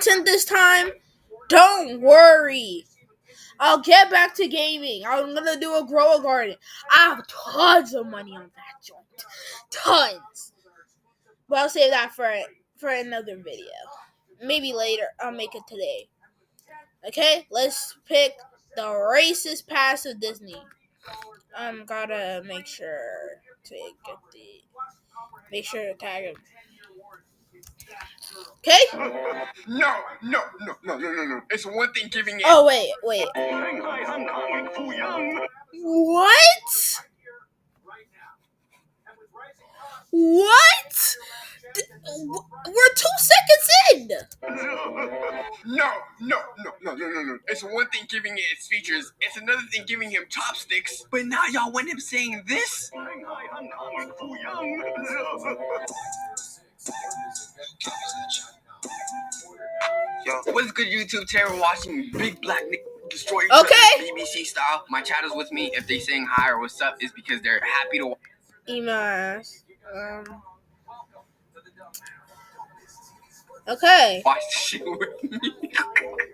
content this time. Don't worry. I'll get back to gaming. I'm gonna do a grow a garden. I have tons of money on that joint. Tons. But I'll save that for another video. Maybe later. I'll make it today. Okay, let's pick the racist past of Disney. Gotta make sure to tag him. Okay? No. It's one thing giving it. Oh, wait. What? What? We're 2 seconds in. No. It's one thing giving it its features. It's another thing giving him chopsticks. But now y'all want him saying this? What's good, YouTube? Terror watching Big Black Nick destroy each other BBC style. My chat is with me. If they saying hi or what's up, is because they're happy to. Email. Okay. Watch the shit with me.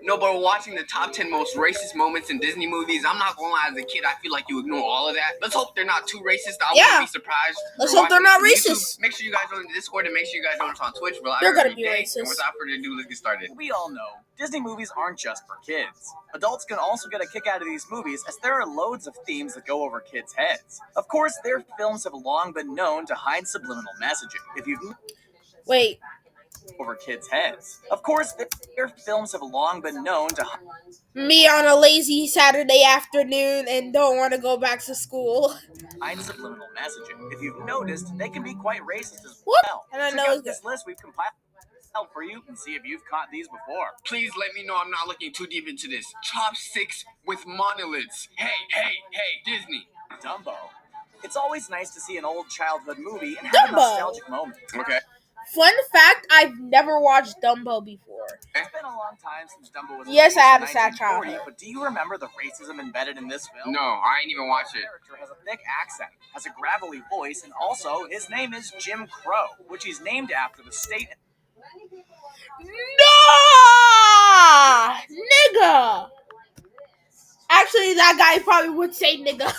No, but watching the top 10 most racist moments in Disney movies, I'm not gonna lie, as a kid, I feel like you ignore all of that. Let's hope they're not too racist. I wouldn't be surprised. Let's hope they're not racist. Make sure you guys join the Discord and make sure you guys join us on Twitch. They're gonna be racist. And without further ado, let's get started. We all know Disney movies aren't just for kids. Adults can also get a kick out of these movies, as there are loads of themes that go over kids' heads. Of course, their films have long been known to hide subliminal messaging. If you've over kids' heads. Of course, their films have long been known to me on a lazy Saturday afternoon and don't want to go back to school. hide subliminal messaging. If you've noticed, they can be quite racist as well. And I Check know out this list we've compiled for you and see if you've caught these before. Please let me know I'm not looking too deep into this. Chopsticks with monoliths. Hey, Disney. Dumbo. It's always nice to see an old childhood movie and have a nostalgic moment. Okay. Fun fact, I've never watched Dumbo before. It's been a long time since Dumbo was Yes, I had a sad 1940, childhood. But do you remember the racism embedded in this film? No, I ain't even watched it. The character has a thick accent, has a gravelly voice, and also his name is Jim Crow, which he's named after the state. No! Nigga! Actually, that guy probably would say nigga.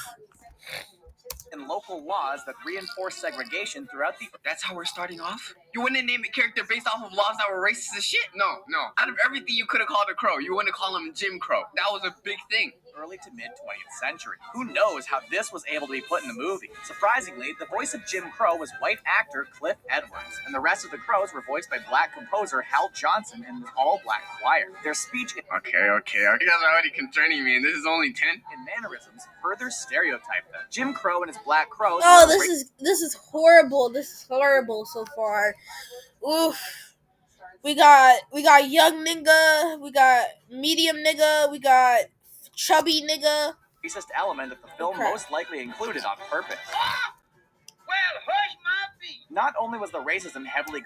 And local laws that reinforce segregation throughout the. That's how we're starting off? You wouldn't name a character based off of laws that were racist as shit? No. Out of everything you could have called a crow, you wouldn't call him Jim Crow. That was a big thing. Early to mid 20th century. Who knows how this was able to be put in the movie? Surprisingly, the voice of Jim Crow was white actor Cliff Edwards, and the rest of the crows were voiced by black composer Hal Johnson and the all-black choir. Their speech Okay. You guys are already concerning me, and this is only 10? and mannerisms further stereotype them. Jim Crow and his black crows. Oh, this is horrible. This is horrible so far. Oof. We got young nigga, we got medium nigga, we got chubby nigga. Racist element that the film most likely included on purpose. Well, hush my feet. Not only was the racism heavily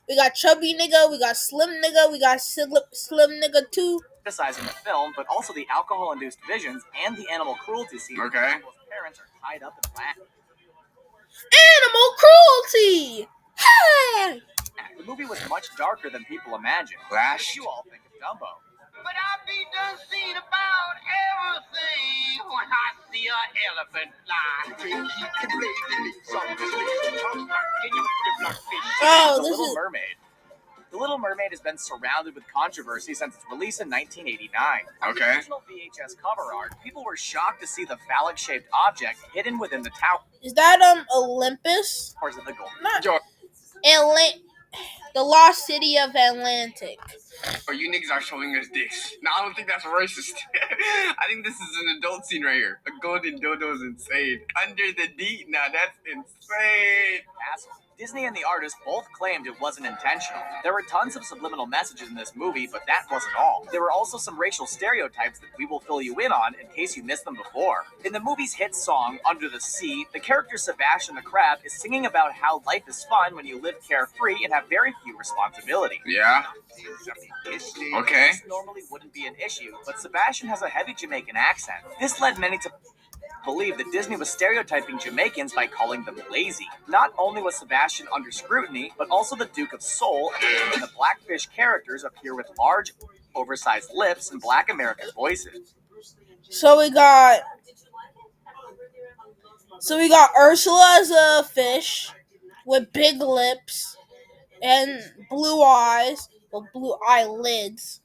We got chubby nigga, we got slim nigga, we got slim nigga too. criticizing the film, but also the alcohol-induced visions and the animal cruelty scene. Okay. People's parents are tied up in wax. Animal cruelty! Hey! The movie was much darker than people imagined. Flash. You all think of Dumbo. But I be done seen about everything when I see an elephant Oh, The this Little is Mermaid. The Little Mermaid has been surrounded with controversy since its release in 1989. On the Okay. original VHS cover art, people were shocked to see the phallic-shaped object hidden within the is that Olympus? towers of the Golden. Not Yo, the lost city of Atlantic. you niggas are showing us dicks. No, I don't think that's racist. I think this is an adult scene right here. A golden dodo is insane. Under the D, now that's insane. Castle. Disney and the artist both claimed it wasn't intentional. There were tons of subliminal messages in this movie, but that wasn't all. There were also some racial stereotypes that we will fill you in on in case you missed them before. In the movie's hit song, Under the Sea, the character Sebastian the Crab is singing about how life is fun when you live carefree and have very few responsibilities. Yeah. Okay. This normally wouldn't be an issue, but Sebastian has a heavy Jamaican accent. This led many to believed that Disney was stereotyping Jamaicans by calling them lazy. Not only was Sebastian under scrutiny, but also the Duke of Seoul and the Blackfish characters appear with large, oversized lips and Black American voices. So we got Ursula as a fish with big lips and blue eyes, well, blue eyelids.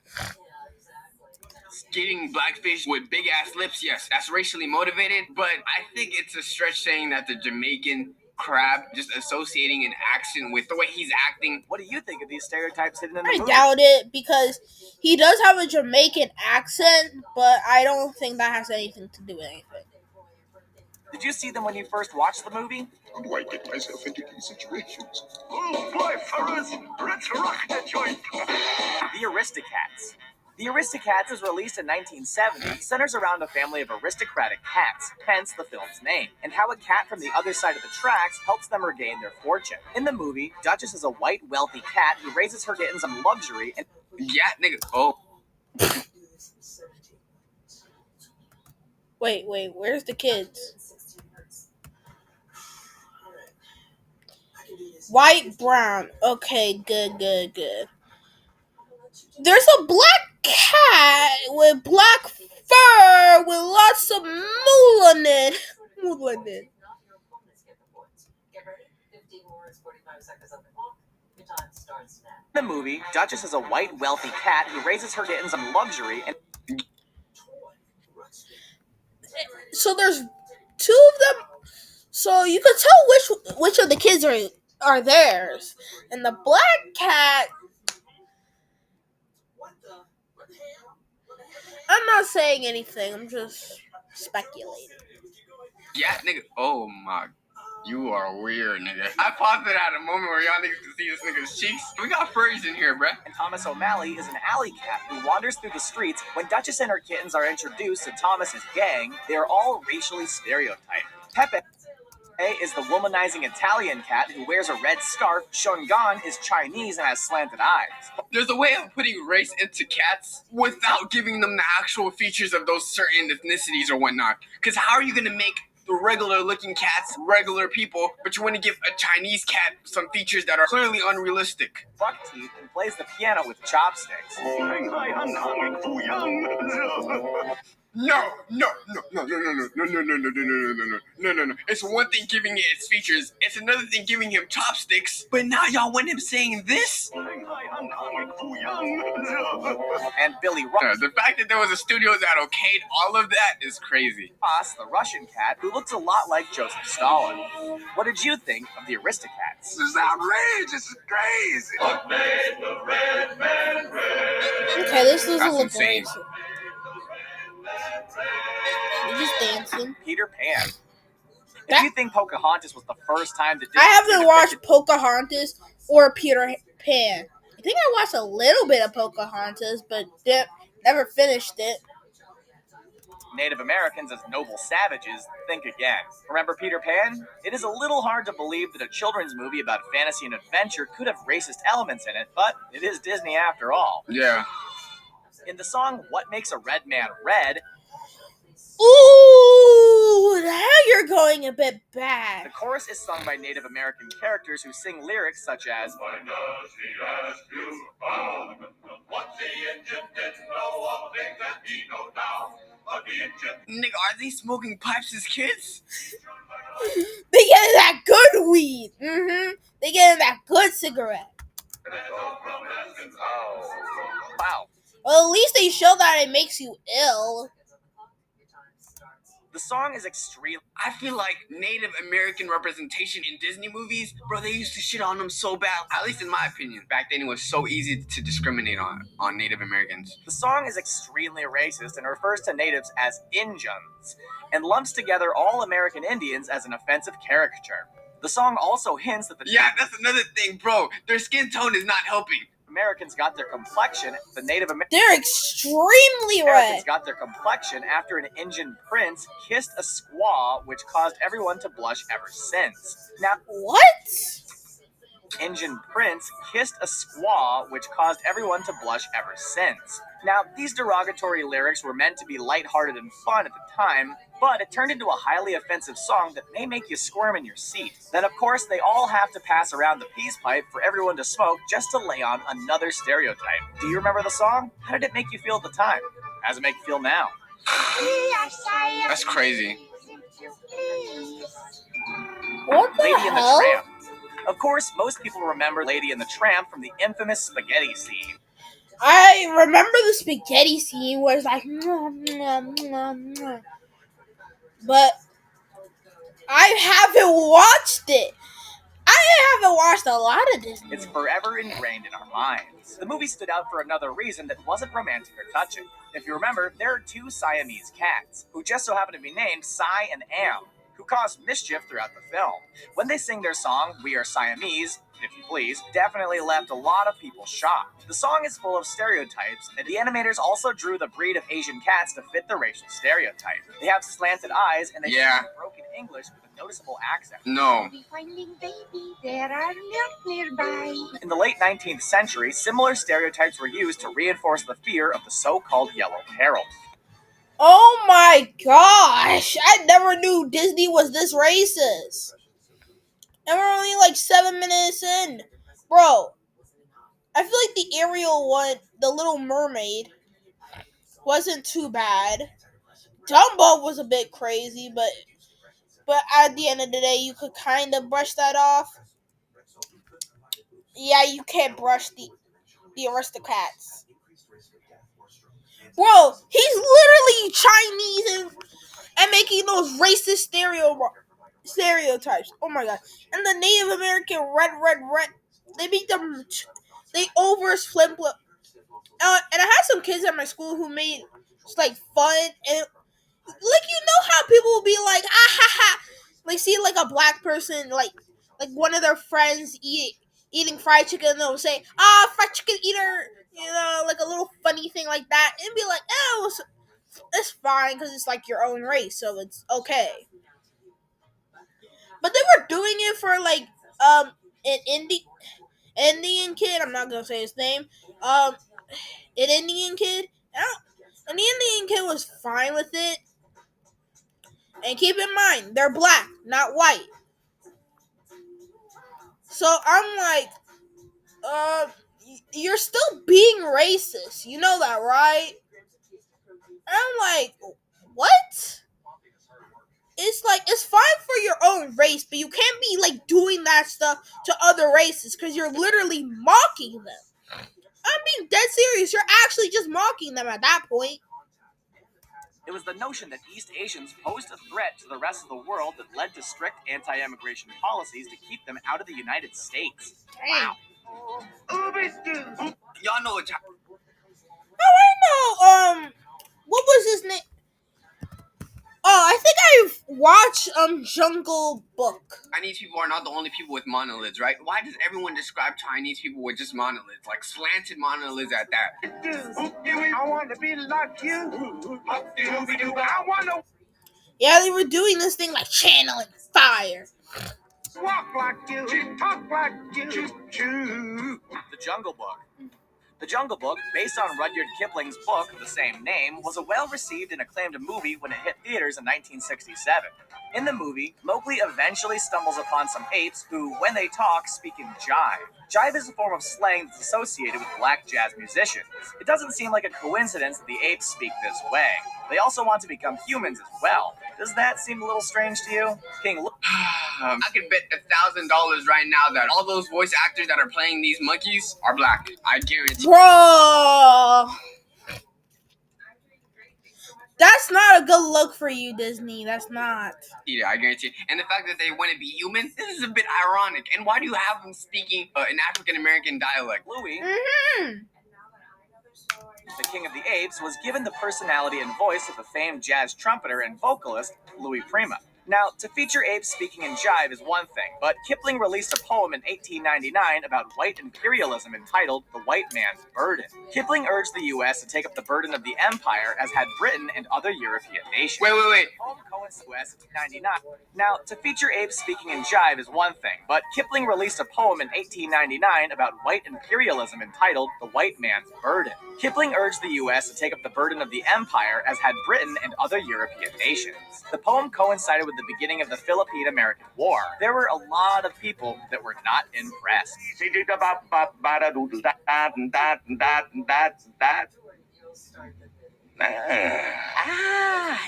Skating blackfish with big ass lips, yes, that's racially motivated, but I think it's a stretch saying that the Jamaican crab, just associating an accent with the way he's acting. What do you think of these stereotypes hidden in the I movie? doubt it, because he does have a Jamaican accent, but I don't think that has anything to do with anything. Did you see them when you first watched the movie? How do I get myself into these situations? Oh boy, fellas, let's rock the joint. The Aristocats. The Aristocats is released in 1970, centers around a family of aristocratic cats, hence the film's name, and how a cat from the other side of the tracks helps them regain their fortune. In the movie, Duchess is a white, wealthy cat who raises her kittens on luxury and... Yeah, nigga. Oh. Wait, where's the kids? White, brown. Okay, good. There's a black cat with black fur with lots of melanin. Melanin. In the movie, Duchess is a white, wealthy cat who raises her kittens on luxury and... So there's two of them. So you can tell which of the kids are theirs. And the black cat, I'm not saying anything. I'm just speculating. Yeah, nigga. Oh my. You are weird, nigga. I paused it at a moment where y'all niggas can see this nigga's cheeks. We got furries in here, bruh. And Thomas O'Malley is an alley cat who wanders through the streets. When Duchess and her kittens are introduced to Thomas's gang, they are all racially stereotyped. Pepe is the womanizing Italian cat who wears a red scarf. Shungan is Chinese and has slanted eyes. There's a way of putting race into cats without giving them the actual features of those certain ethnicities or whatnot. Because how are you going to make the regular looking cats regular people, but you want to give a Chinese cat some features that are clearly unrealistic? Buckteeth and plays the piano with chopsticks. No. It's one thing giving it its features. It's another thing giving him chopsticks. But now y'all want him saying this? And Billy Ross, The fact that there was a studio that okayed all of that is crazy. the Russian cat, who looks a lot like Joseph Stalin. What did you think of the Aristocats? This is outrageous. It's crazy. Okay, this is That's a insane. liberation. You're just dancing. Peter Pan. If you think Pocahontas was the first time that I haven't watched Pocahontas or Peter Pan. I think I watched a little bit of Pocahontas, but never finished it. Native Americans as noble savages, think again. Remember Peter Pan? It is a little hard to believe that a children's movie about fantasy and adventure could have racist elements in it, but it is Disney after all. Yeah. In the song What Makes a Red Man Red, Ooh, now you're going a bit the bad. chorus is sung by Native American characters who sing lyrics such as Nigga, are they smoking pipes as kids? They getting that good weed. They getting that good cigarette. wow. Well, at least they show that it makes you ill. The song is extremely... I feel like Native American representation in Disney movies, bro, they used to shit on them so bad. At least in my opinion. Back then it was so easy to discriminate on Native Americans. The song is extremely racist and refers to natives as Injuns, and lumps together all American Indians as an offensive caricature. The song also hints that the Yeah, that's another thing, bro. Their skin tone is not helping. Americans got their complexion, the Native They're extremely Americans red. got their complexion after an Indian prince kissed a squaw, which caused everyone to blush ever since. Now, What? Injun Prince kissed a squaw, which caused everyone to blush ever since. Now, these derogatory lyrics were meant to be lighthearted and fun at the time, but it turned into a highly offensive song that may make you squirm in your seat. Then, of course, they all have to pass around the peace pipe for everyone to smoke just to lay on another stereotype. Do you remember the song? How did it make you feel at the time? How does it make you feel now? That's crazy. What the Lady and the hell? Tramp. Of course, most people remember Lady and the Tramp from the infamous spaghetti scene. I remember the spaghetti scene where it's like, mwah, mwah, mwah, mwah. But I haven't watched it. I haven't watched a lot of Disney. It's forever ingrained in our minds. The movie stood out for another reason that wasn't romantic or touching. If you remember, there are two Siamese cats, who just so happen to be named Si and Am, who cause mischief throughout the film. When they sing their song, We Are Siamese, if you please, definitely left a lot of people shocked. The song is full of stereotypes, and the animators also drew the breed of Asian cats to fit the racial stereotype. They have slanted eyes, and they Yeah. speak broken English with a noticeable accent. No. Be finding baby, there are milk nearby. In the late 19th century, similar stereotypes were used to reinforce the fear of the so-called Yellow Peril. Oh my gosh! I never knew Disney was this racist. And we're only like 7 minutes in. Bro, I feel like the Ariel one, the Little Mermaid, wasn't too bad. Dumbo was a bit crazy, but at the end of the day, you could kind of brush that off. Yeah, you can't brush the Aristocats. Bro, he's literally Chinese and making those racist stereotypes. Oh my god. And the Native American red. They make them. They overflip. And I had some kids at my school who made just like fun and like, you know how people will be like, ah ha ha, like see like a black person like one of their friends eating fried chicken, and they'll say, fried chicken eater, you know, like a little funny thing like that, and be like, oh, it's fine because it's like your own race, so it's okay. But they were doing it for like an Indian kid. I'm not gonna say his name. An Indian kid. And the Indian kid was fine with it. And keep in mind, they're black, not white. So I'm like, you're still being racist. You know that, right? And I'm like, what? It's like, it's fine for your own race, but you can't be like doing that stuff to other races because you're literally mocking them. I'm being dead serious. You're actually just mocking them at that point. It was the notion that East Asians posed a threat to the rest of the world that led to strict anti-immigration policies to keep them out of the United States. Wow. Y'all know what time. Oh, I know. What was his name? Oh, I think I've watched Jungle Book. Chinese people are not the only people with monolids, right? Why does everyone describe Chinese people with just monolids, like slanted monolids at that? I want to be like you. I want to Yeah, they were doing this thing like channeling fire. walk like you. Talk like you. The Jungle Book. The Jungle Book, based on Rudyard Kipling's book of the same name, was a well-received and acclaimed movie when it hit theaters in 1967. In the movie, Mowgli eventually stumbles upon some apes who, when they talk, speak in jive. Jive is a form of slang that's associated with black jazz musicians. It doesn't seem like a coincidence that the apes speak this way. They also want to become humans as well. Does that seem a little strange to you? King I could bet $1,000 right now that all those voice actors that are playing these monkeys are black. I guarantee. Bro, that's not a good look for you, Disney. That's not. Yeah, I guarantee. And the fact that they want to be human, this is a bit ironic. And why do you have them speaking an African American dialect? Louis, Mm-hmm. the King of the Apes, was given the personality and voice of the famed jazz trumpeter and vocalist Louis Prima. Now, to feature Abe speaking in jive is one thing, but Kipling released a poem in 1899 about white imperialism entitled The White Man's Burden. Kipling urged the U.S. to take up the burden of the empire as had Britain and other European nations. Wait. The poem coincided with US 1899. Now, to feature Abe speaking in jive is one thing, but Kipling released a poem in 1899 about white imperialism entitled The White Man's Burden. Kipling urged the U.S. to take up the burden of the empire as had Britain and other European nations. The poem coincided with the beginning of the Philippine-American War. There were a lot of people that were not impressed.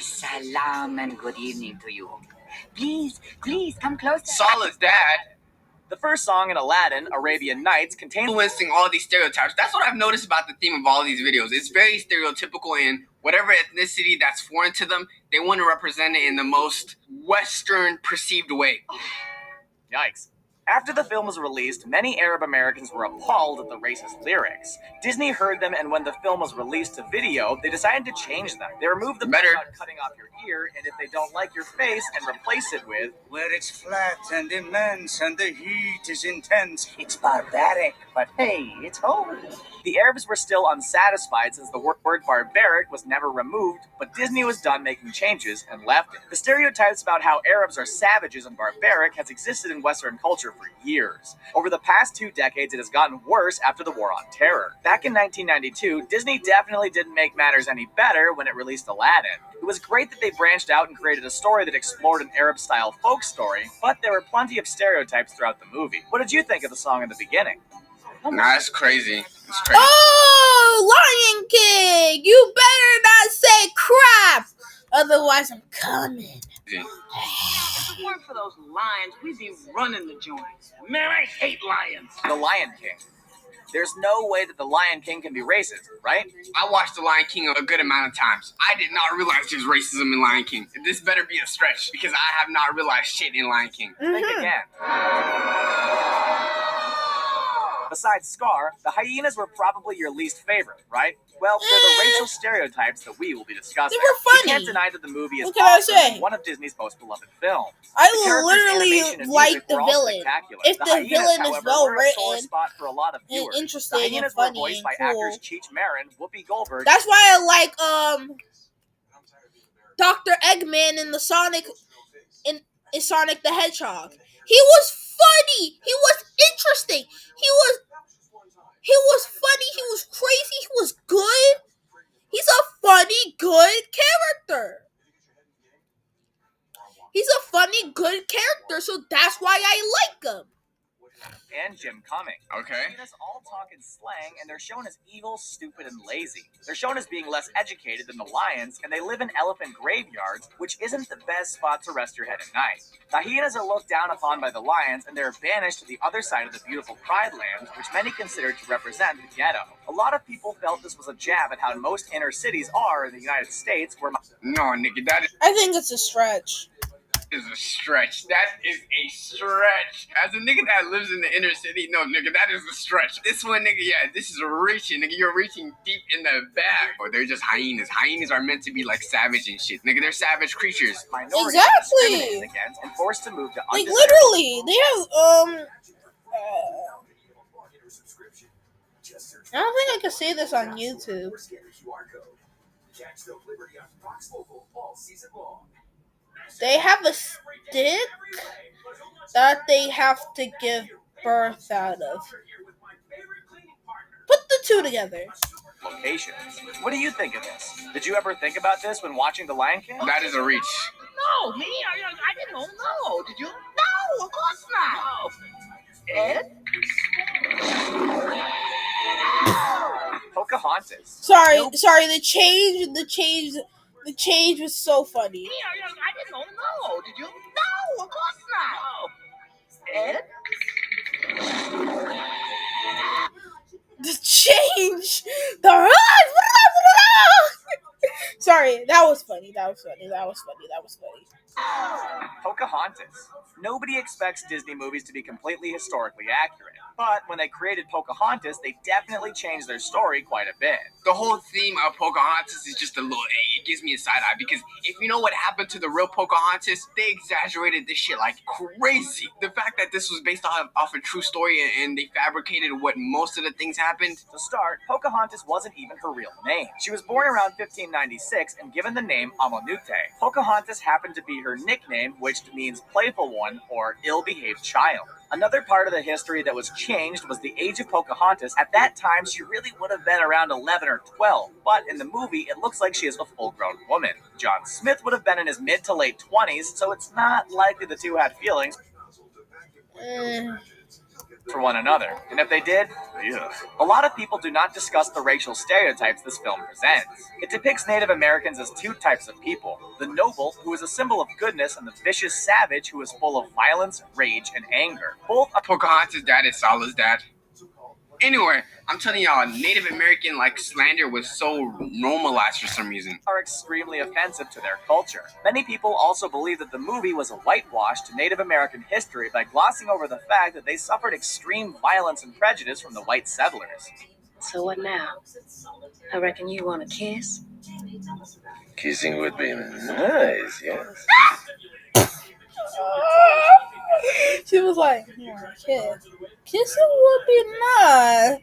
Salam and good evening to you. Please, come closer. Solid dad. The first song in Aladdin, Arabian Nights, contains Influencing all these stereotypes. That's what I've noticed about the theme of all these videos. It's very stereotypical in whatever ethnicity that's foreign to them, they want to represent it in the most Western perceived way. Yikes. After the film was released, many Arab Americans were appalled at the racist lyrics. Disney heard them, and when the film was released to video, they decided to change them. They removed the part about cutting off your ear, and if they don't like your face, and replace it with Where it's flat and immense and the heat is intense. It's barbaric, but hey, it's home. The Arabs were still unsatisfied since the word barbaric was never removed, but Disney was done making changes and left it. The stereotypes about how Arabs are savages and barbaric has existed in Western culture for years. Over the past 2 decades, it has gotten worse after the War on Terror. Back in 1992, Disney definitely didn't make matters any better when it released Aladdin. It was great that they branched out and created a story that explored an Arab-style folk story, but there were plenty of stereotypes throughout the movie. What did you think of the song in the beginning? Nah, it's crazy. It's crazy. Oh, Lion King! You better not say crap! Otherwise, I'm coming. If it weren't for those lions, we'd be running the joint. Man, I hate lions. The Lion King. There's no way that the Lion King can be racist, right? I watched The Lion King a good amount of times. I did not realize there's racism in Lion King. This better be a stretch, because I have not realized shit in Lion King. Think again. Besides Scar, the hyenas were probably your least favorite, right? Well, they're the racial stereotypes that we will be discussing. They were funny. You can't deny that the movie is What can I awesome say? and one of Disney's most beloved films. I The characters, literally animation, and like music the were all villain. spectacular. If the hyenas, villain is however, well were a sore written spot for a lot of and viewers. interesting The and hyenas were funny voiced and by cool. actors Cheech Marin, Whoopi Goldberg. That's why I like Dr. Eggman in the Sonic in Sonic the Hedgehog. He was funny. He was interesting. He was funny. He was crazy. He was good. He's a funny, good character. He's a funny, good character, so that's why I like him. And Jim Cummings. Okay. Hyenas all talk in slang, and they're shown as evil, stupid, and lazy. They're shown as being less educated than the lions, and they live in elephant graveyards, which isn't the best spot to rest your head at night. The hyenas are looked down upon by the lions, and they're banished to the other side of the beautiful Pride Lands, which many consider to represent the ghetto. A lot of people felt this was a jab at how most inner cities are in the United States, where No, nigga, that I think it's a stretch. is a stretch. That is a stretch. As a nigga that lives in the inner city, no, nigga, that is a stretch. This one, nigga, yeah, this is reaching, nigga. You're reaching deep in the back. Or they're just hyenas. Hyenas are meant to be like savage and shit, nigga. They're savage creatures. minorities are Exactly. discriminated against and forced to move to Like undesirable literally, they have I don't think I can say this on YouTube. They have a stick that they have to give birth out of. Put the two together. locations. What do you think of this? Did you ever think about this when watching The Lion King? That is a reach. No, me? I didn't know. Did you? No, of course not. Ed? Pocahontas. Sorry. Nope. The change was so funny. Me? I didn't know. Did you? No, of course not. Ed? The change. Sorry, that was funny. Pocahontas. Nobody expects Disney movies to be completely historically accurate, but when they created Pocahontas, they definitely changed their story quite a bit. The whole theme of Pocahontas is just a little, it gives me a side eye because if you know what happened to the real Pocahontas, they exaggerated this shit like crazy. The fact that this was based off a true story and they fabricated what most of the things happened. To start, Pocahontas wasn't even her real name. She was born around 1596 and given the name Amonute. Pocahontas happened to be her nickname, which means playful one or ill-behaved child. Another part of the history that was changed was the age of Pocahontas. At that time, she really would have been around 11 or 12, but in the movie, it looks like she is a full-grown woman. John Smith would have been in his mid to late 20s, so it's not likely the two had feelings for one another. And if they did, ugh. A lot of people do not discuss the racial stereotypes this film presents. It depicts Native Americans as two types of people: the noble, who is a symbol of goodness, and the vicious savage, who is full of violence, rage, and anger. Both Pocahontas' dad is Salah's dad. Anyway, I'm telling y'all, Native American slander was so normalized for some reason. Are extremely offensive to their culture. Many people also believe that the movie was a whitewash to Native American history by glossing over the fact that they suffered extreme violence and prejudice from the white settlers. So what now? I reckon you want a kiss? Kissing would be nice, yes. She was like, kiss. Kissing would be nice.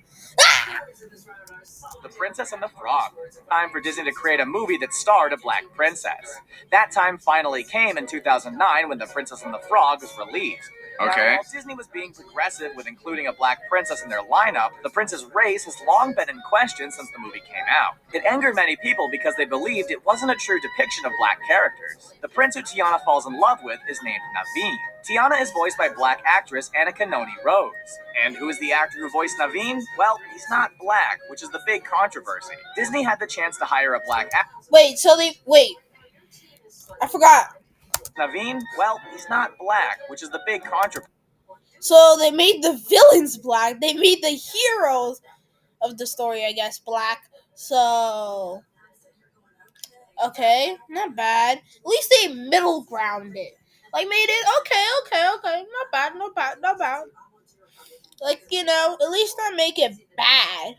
The Princess and the Frog. Time for Disney to create a movie that starred a black princess. That time finally came in 2009 when The Princess and the Frog was released. Okay. Now, while Disney was being progressive with including a black princess in their lineup, the prince's race has long been in question since the movie came out. It angered many people because they believed it wasn't a true depiction of black characters. The prince who Tiana falls in love with is named Naveen. Tiana is voiced by black actress Annika Noni Rose. And who is the actor who voiced Naveen? Well, he's not black, which is the big controversy. Disney had the chance to hire a black actor. I forgot. Naveen? Well, he's not black, which is the big controversy. So they made the villains black. They made the heroes of the story, I guess, black. So, okay, not bad. At least they middle grounded. Made it okay. Not bad. At least not make it bad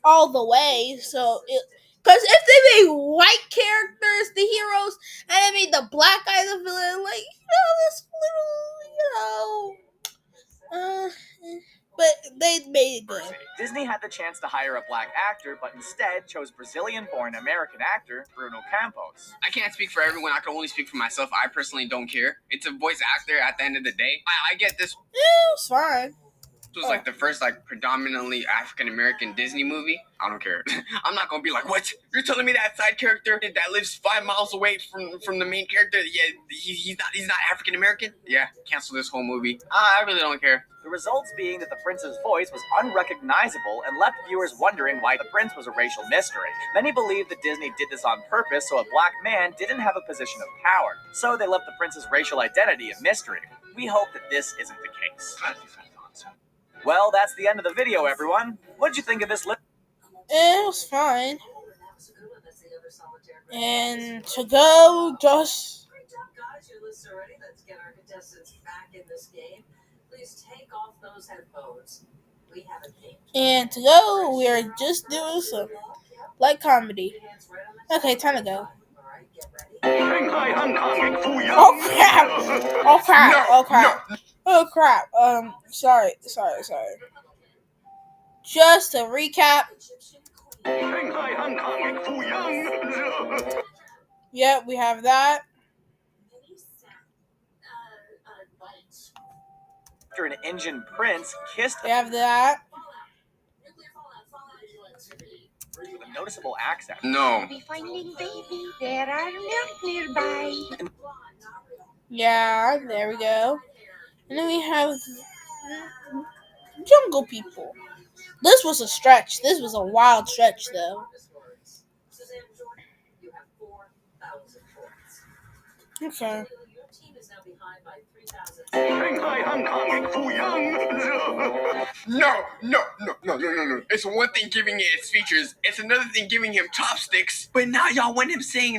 all the way. Because if they made white characters the heroes and they made the black guy the villain, this little, but they made it good. Disney had the chance to hire a black actor, but instead chose Brazilian-born American actor Bruno Campos. I can't speak for everyone. I can only speak for myself. I personally don't care. It's a voice actor at the end of the day. I get this. Yeah, it's fine. This was the first predominantly African American Disney movie. I don't care. I'm not gonna be like, what? You're telling me that side character that lives 5 miles away from the main character? Yeah, he's not African American. Yeah, cancel this whole movie. I really don't care. The results being that the prince's voice was unrecognizable and left viewers wondering why the prince was a racial mystery. Many believe that Disney did this on purpose so a black man didn't have a position of power. So they left the prince's racial identity a mystery. We hope that this isn't the case. Well, that's the end of the video, everyone. What'd you think of this list? It was fine. And to go, just... Great job, guys. Your lists are ready. Let's get our contestants back in this game. Please take off those headphones. We have a game. And to go, we are just doing some light comedy. Okay, time to go. Oh crap. Sorry. Just to recap. Yep, we have that. After an Indian prince kissed We have that. with a noticeable accent. No. Be finding baby. There are milk nearby. Yeah, there we go. And then we have Jungle People. This was a stretch. This was a wild stretch, though. Okay. No. It's one thing giving it its features. It's another thing giving him chopsticks. But now y'all want him saying